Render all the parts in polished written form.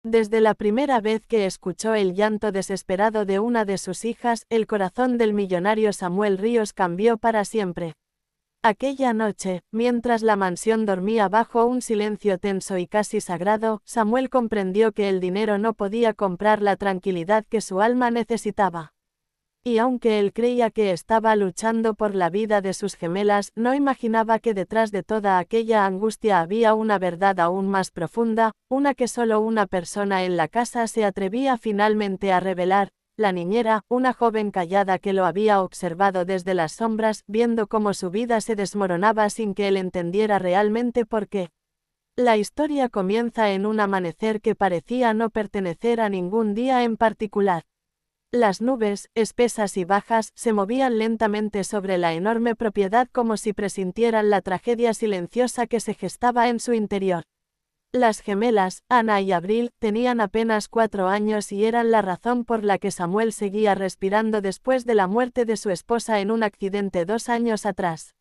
Desde la primera vez que escuchó el llanto desesperado de una de sus hijas, el corazón del millonario Samuel Ríos cambió para siempre. Aquella noche, mientras la mansión dormía bajo un silencio tenso y casi sagrado, Samuel comprendió que el dinero no podía comprar la tranquilidad que su alma necesitaba. Y aunque él creía que estaba luchando por la vida de sus gemelas, no imaginaba que detrás de toda aquella angustia había una verdad aún más profunda, una que solo una persona en la casa se atrevía finalmente a revelar: la niñera, una joven callada que lo había observado desde las sombras, viendo cómo su vida se desmoronaba sin que él entendiera realmente por qué. La historia comienza en un amanecer que parecía no pertenecer a ningún día en particular. Las nubes, espesas y bajas, se movían lentamente sobre la enorme propiedad como si presintieran la tragedia silenciosa que se gestaba en su interior. Las gemelas, Ana y Abril, tenían apenas 4 años y eran la razón por la que Samuel seguía respirando después de la muerte de su esposa en un accidente 2 años atrás.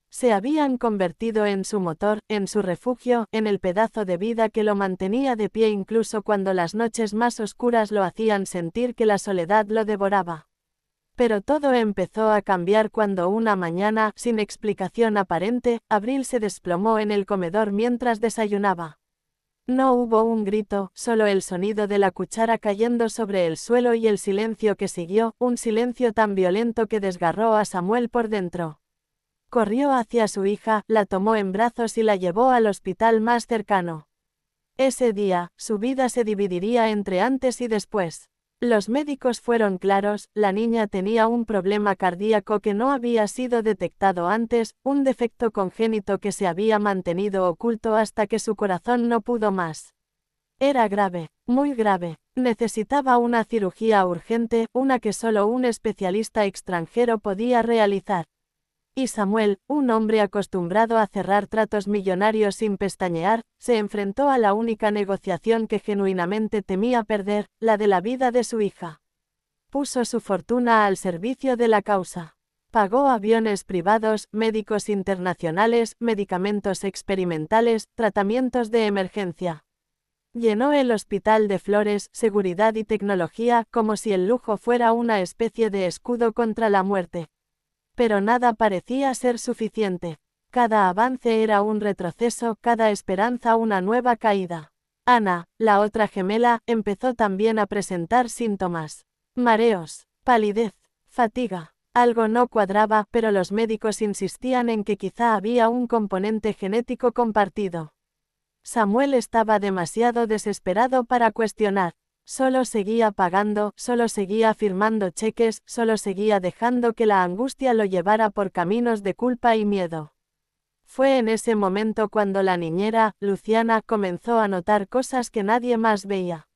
Se habían convertido en su motor, en su refugio, en el pedazo de vida que lo mantenía de pie incluso cuando las noches más oscuras lo hacían sentir que la soledad lo devoraba. Pero todo empezó a cambiar cuando una mañana, sin explicación aparente, Abril se desplomó en el comedor mientras desayunaba. No hubo un grito, solo el sonido de la cuchara cayendo sobre el suelo y el silencio que siguió, un silencio tan violento que desgarró a Samuel por dentro. Corrió hacia su hija, la tomó en brazos y la llevó al hospital más cercano. Ese día, su vida se dividiría entre antes y después. Los médicos fueron claros: la niña tenía un problema cardíaco que no había sido detectado antes, un defecto congénito que se había mantenido oculto hasta que su corazón no pudo más. Era grave, muy grave. Necesitaba una cirugía urgente, una que solo un especialista extranjero podía realizar. Y Samuel, un hombre acostumbrado a cerrar tratos millonarios sin pestañear, se enfrentó a la única negociación que genuinamente temía perder, la de la vida de su hija. Puso su fortuna al servicio de la causa. Pagó aviones privados, médicos internacionales, medicamentos experimentales, tratamientos de emergencia. Llenó el hospital de flores, seguridad y tecnología, como si el lujo fuera una especie de escudo contra la muerte. Pero nada parecía ser suficiente. Cada avance era un retroceso, cada esperanza una nueva caída. Ana, la otra gemela, empezó también a presentar síntomas. Mareos, palidez, fatiga. Algo no cuadraba, pero los médicos insistían en que quizá había un componente genético compartido. Samuel estaba demasiado desesperado para cuestionar. Solo seguía pagando, solo seguía firmando cheques, solo seguía dejando que la angustia lo llevara por caminos de culpa y miedo. Fue en ese momento cuando la niñera, Luciana, comenzó a notar cosas que nadie más veía.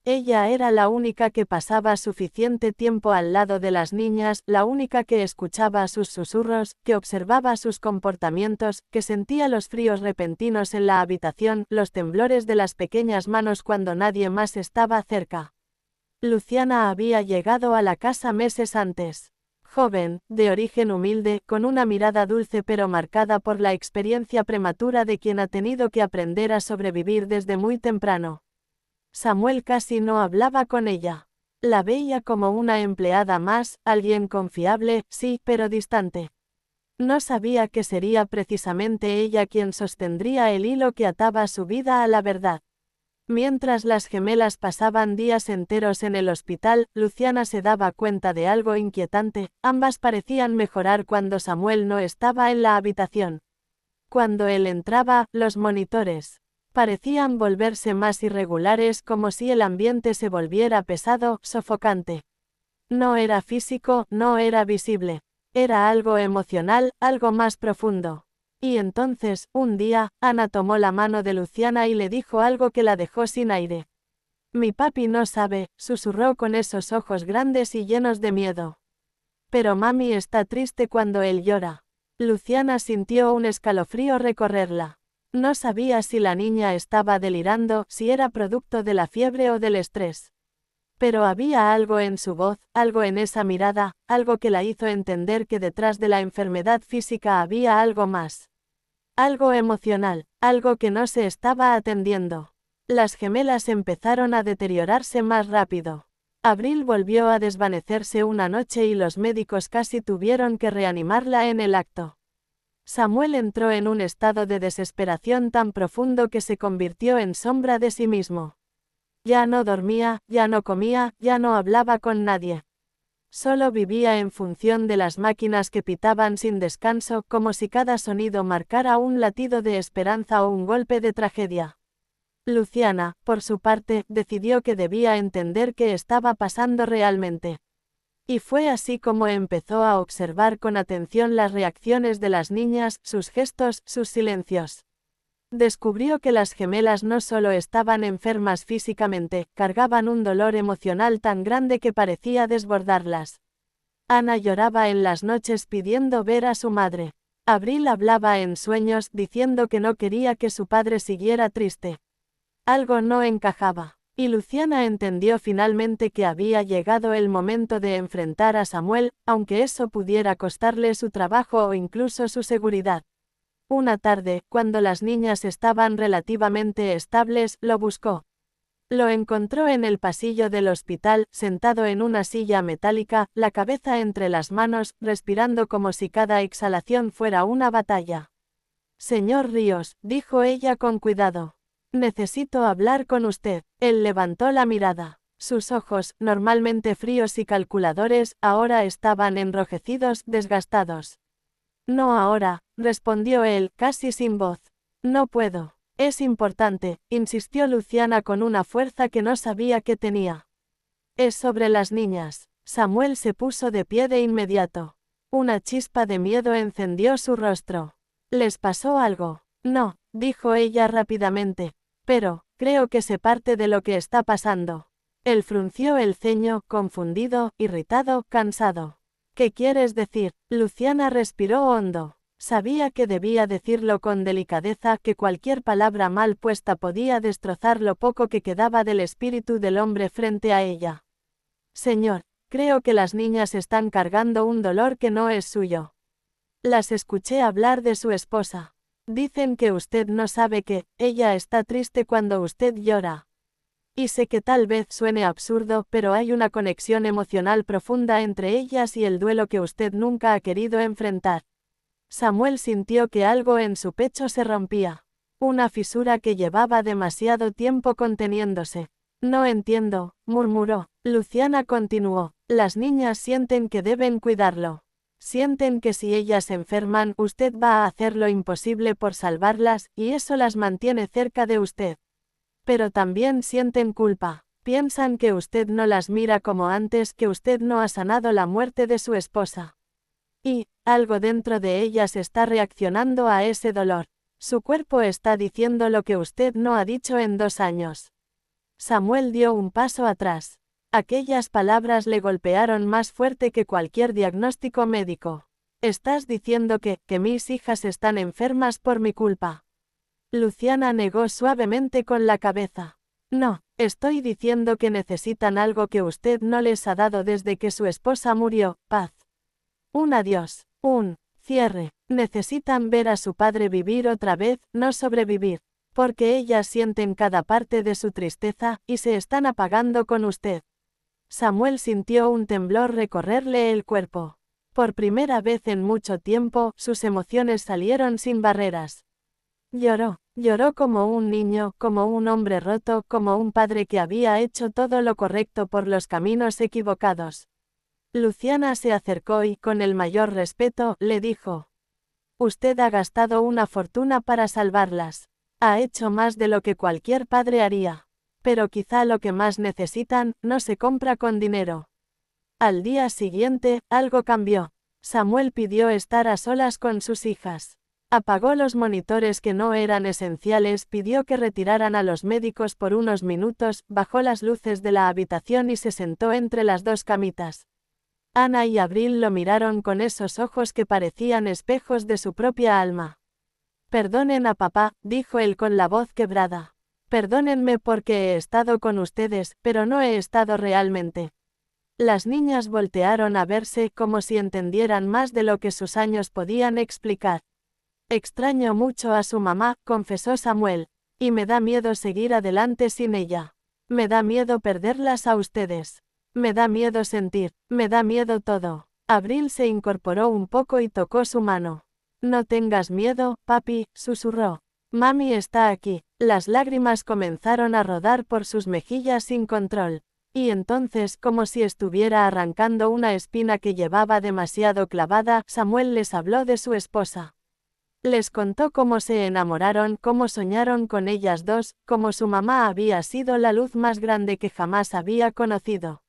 Ella era la única que pasaba suficiente tiempo al lado de las niñas, la única que escuchaba sus susurros, que observaba sus comportamientos, que sentía los fríos repentinos en la habitación, los temblores de las pequeñas manos cuando nadie más estaba cerca. Luciana había llegado a la casa meses antes. Joven, de origen humilde, con una mirada dulce pero marcada por la experiencia prematura de quien ha tenido que aprender a sobrevivir desde muy temprano. Samuel casi no hablaba con ella. La veía como una empleada más, alguien confiable, sí, pero distante. No sabía que sería precisamente ella quien sostendría el hilo que ataba su vida a la verdad. Mientras las gemelas pasaban días enteros en el hospital, Luciana se daba cuenta de algo inquietante: ambas parecían mejorar cuando Samuel no estaba en la habitación. Cuando él entraba, los monitores parecían volverse más irregulares, como si el ambiente se volviera pesado, sofocante. No era físico, no era visible. Era algo emocional, algo más profundo. Y entonces, un día, Ana tomó la mano de Luciana y le dijo algo que la dejó sin aire. «Mi papi no sabe», susurró con esos ojos grandes y llenos de miedo. «Pero mami está triste cuando él llora». Luciana sintió un escalofrío recorrerla. No sabía si la niña estaba delirando, si era producto de la fiebre o del estrés. Pero había algo en su voz, algo en esa mirada, algo que la hizo entender que detrás de la enfermedad física había algo más. Algo emocional, algo que no se estaba atendiendo. Las gemelas empezaron a deteriorarse más rápido. Abril volvió a desvanecerse una noche y los médicos casi tuvieron que reanimarla en el acto. Samuel entró en un estado de desesperación tan profundo que se convirtió en sombra de sí mismo. Ya no dormía, ya no comía, ya no hablaba con nadie. Solo vivía en función de las máquinas que pitaban sin descanso, como si cada sonido marcara un latido de esperanza o un golpe de tragedia. Luciana, por su parte, decidió que debía entender qué estaba pasando realmente. Y fue así como empezó a observar con atención las reacciones de las niñas, sus gestos, sus silencios. Descubrió que las gemelas no solo estaban enfermas físicamente, cargaban un dolor emocional tan grande que parecía desbordarlas. Ana lloraba en las noches pidiendo ver a su madre. Abril hablaba en sueños diciendo que no quería que su padre siguiera triste. Algo no encajaba, y Luciana entendió finalmente que había llegado el momento de enfrentar a Samuel, aunque eso pudiera costarle su trabajo o incluso su seguridad. Una tarde, cuando las niñas estaban relativamente estables, lo buscó. Lo encontró en el pasillo del hospital, sentado en una silla metálica, la cabeza entre las manos, respirando como si cada exhalación fuera una batalla. «Señor Ríos», dijo ella con cuidado. «Necesito hablar con usted». Él levantó la mirada. Sus ojos, normalmente fríos y calculadores, ahora estaban enrojecidos, desgastados. «No ahora», respondió él, casi sin voz. «No puedo». «Es importante», insistió Luciana con una fuerza que no sabía que tenía. «Es sobre las niñas». Samuel se puso de pie de inmediato. Una chispa de miedo encendió su rostro. «¿Les pasó algo?» «No», dijo ella rápidamente. «Pero, creo que sé parte de lo que está pasando». Él frunció el ceño, confundido, irritado, cansado. «¿Qué quieres decir?» Luciana respiró hondo. Sabía que debía decirlo con delicadeza, que cualquier palabra mal puesta podía destrozar lo poco que quedaba del espíritu del hombre frente a ella. «Señor, creo que las niñas están cargando un dolor que no es suyo. Las escuché hablar de su esposa. Dicen que usted no sabe que ella está triste cuando usted llora. Y sé que tal vez suene absurdo, pero hay una conexión emocional profunda entre ellas y el duelo que usted nunca ha querido enfrentar». Samuel sintió que algo en su pecho se rompía. Una fisura que llevaba demasiado tiempo conteniéndose. «No entiendo», murmuró. Luciana continuó. «Las niñas sienten que deben cuidarlo. Sienten que si ellas se enferman, usted va a hacer lo imposible por salvarlas, y eso las mantiene cerca de usted. Pero también sienten culpa. Piensan que usted no las mira como antes, que usted no ha sanado la muerte de su esposa. Y, algo dentro de ellas está reaccionando a ese dolor. Su cuerpo está diciendo lo que usted no ha dicho en 2 años». Samuel dio un paso atrás. Aquellas palabras le golpearon más fuerte que cualquier diagnóstico médico. «¿Estás diciendo que mis hijas están enfermas por mi culpa?» Luciana negó suavemente con la cabeza. «No, estoy diciendo que necesitan algo que usted no les ha dado desde que su esposa murió, paz. Un adiós, un cierre. Necesitan ver a su padre vivir otra vez, no sobrevivir. Porque ellas sienten cada parte de su tristeza, y se están apagando con usted». Samuel sintió un temblor recorrerle el cuerpo. Por primera vez en mucho tiempo, sus emociones salieron sin barreras. Lloró como un niño, como un hombre roto, como un padre que había hecho todo lo correcto por los caminos equivocados. Luciana se acercó y, con el mayor respeto, le dijo: «Usted ha gastado una fortuna para salvarlas. Ha hecho más de lo que cualquier padre haría. Pero quizá lo que más necesitan, no se compra con dinero». Al día siguiente, algo cambió. Samuel pidió estar a solas con sus hijas. Apagó los monitores que no eran esenciales, pidió que retiraran a los médicos por unos minutos, bajó las luces de la habitación y se sentó entre las 2 camitas. Ana y Abril lo miraron con esos ojos que parecían espejos de su propia alma. «Perdonen a papá», dijo él con la voz quebrada. «Perdónenme porque he estado con ustedes, pero no he estado realmente». Las niñas voltearon a verse como si entendieran más de lo que sus años podían explicar. «Extraño mucho a su mamá», confesó Samuel. Y me da miedo seguir adelante sin ella. Me da miedo perderlas a ustedes. Me da miedo sentir, me da miedo todo. Abril se incorporó un poco y tocó su mano. No tengas miedo, papi, susurró. Mami está aquí. Las lágrimas comenzaron a rodar por sus mejillas sin control. Y entonces, como si estuviera arrancando una espina que llevaba demasiado clavada, Samuel les habló de su esposa. Les contó cómo se enamoraron, cómo soñaron con ellas dos, cómo su mamá había sido la luz más grande que jamás había conocido.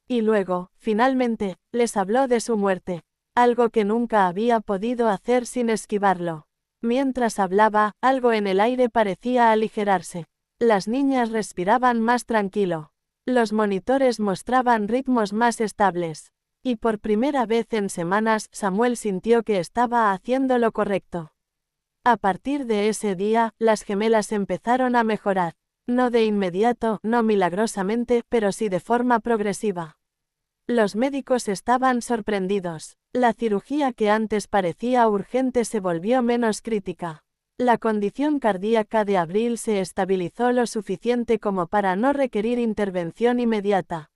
Y luego, finalmente, les habló de su muerte, algo que nunca había podido hacer sin esquivarlo. Mientras hablaba, algo en el aire parecía aligerarse. Las niñas respiraban más tranquilo. Los monitores mostraban ritmos más estables. Y por primera vez en semanas, Samuel sintió que estaba haciendo lo correcto. A partir de ese día, las gemelas empezaron a mejorar. No de inmediato, no milagrosamente, pero sí de forma progresiva. Los médicos estaban sorprendidos. La cirugía que antes parecía urgente se volvió menos crítica. La condición cardíaca de Abril se estabilizó lo suficiente como para no requerir intervención inmediata.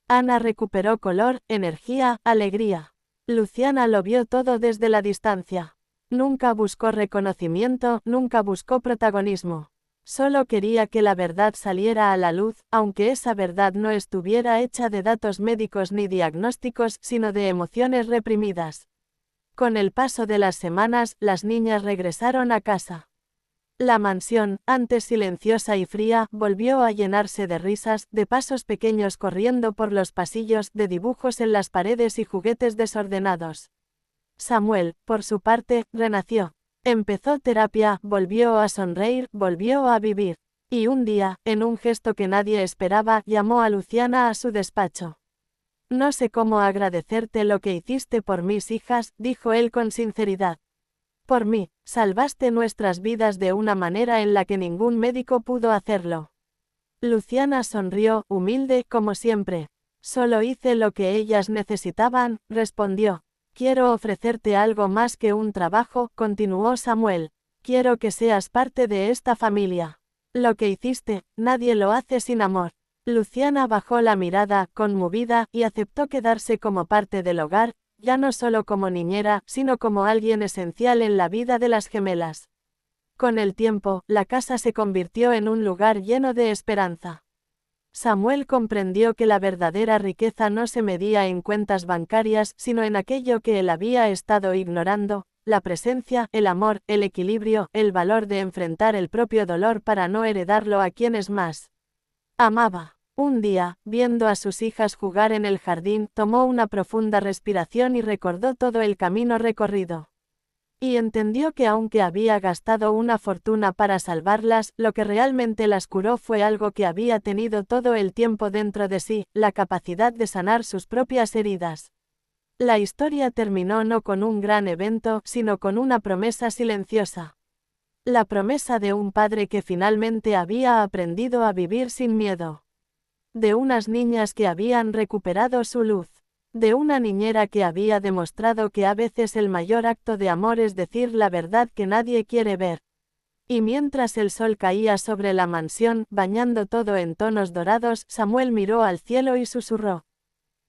Ana recuperó color, energía, alegría. Luciana lo vio todo desde la distancia. Nunca buscó reconocimiento, nunca buscó protagonismo. Solo quería que la verdad saliera a la luz, aunque esa verdad no estuviera hecha de datos médicos ni diagnósticos, sino de emociones reprimidas. Con el paso de las semanas, las niñas regresaron a casa. La mansión, antes silenciosa y fría, volvió a llenarse de risas, de pasos pequeños corriendo por los pasillos, de dibujos en las paredes y juguetes desordenados. Samuel, por su parte, renació. Empezó terapia, volvió a sonreír, volvió a vivir. Y un día, en un gesto que nadie esperaba, llamó a Luciana a su despacho. No sé cómo agradecerte lo que hiciste por mis hijas, dijo él con sinceridad. Por mí, salvaste nuestras vidas de una manera en la que ningún médico pudo hacerlo. Luciana sonrió, humilde, como siempre. Solo hice lo que ellas necesitaban, respondió. Quiero ofrecerte algo más que un trabajo, continuó Samuel. Quiero que seas parte de esta familia. Lo que hiciste, nadie lo hace sin amor. Luciana bajó la mirada, conmovida, y aceptó quedarse como parte del hogar, ya no solo como niñera, sino como alguien esencial en la vida de las gemelas. Con el tiempo, la casa se convirtió en un lugar lleno de esperanza. Samuel comprendió que la verdadera riqueza no se medía en cuentas bancarias, sino en aquello que él había estado ignorando, la presencia, el amor, el equilibrio, el valor de enfrentar el propio dolor para no heredarlo a quienes más amaba. Un día, viendo a sus hijas jugar en el jardín, tomó una profunda respiración y recordó todo el camino recorrido. Y entendió que aunque había gastado una fortuna para salvarlas, lo que realmente las curó fue algo que había tenido todo el tiempo dentro de sí, la capacidad de sanar sus propias heridas. La historia terminó no con un gran evento, sino con una promesa silenciosa. La promesa de un padre que finalmente había aprendido a vivir sin miedo. De unas niñas que habían recuperado su luz. De una niñera que había demostrado que a veces el mayor acto de amor es decir la verdad que nadie quiere ver. Y mientras el sol caía sobre la mansión, bañando todo en tonos dorados, Samuel miró al cielo y susurró.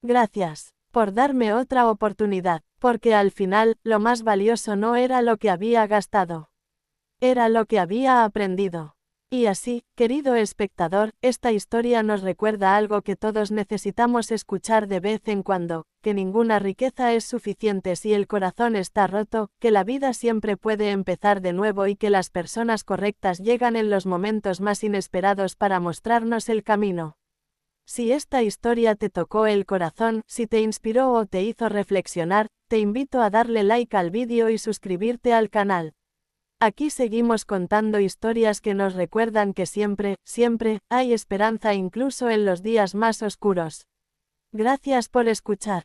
Gracias, por darme otra oportunidad, porque al final, lo más valioso no era lo que había gastado. Era lo que había aprendido. Y así, querido espectador, esta historia nos recuerda algo que todos necesitamos escuchar de vez en cuando, que ninguna riqueza es suficiente si el corazón está roto, que la vida siempre puede empezar de nuevo y que las personas correctas llegan en los momentos más inesperados para mostrarnos el camino. Si esta historia te tocó el corazón, si te inspiró o te hizo reflexionar, te invito a darle like al vídeo y suscribirte al canal. Aquí seguimos contando historias que nos recuerdan que siempre, siempre, hay esperanza incluso en los días más oscuros. Gracias por escuchar.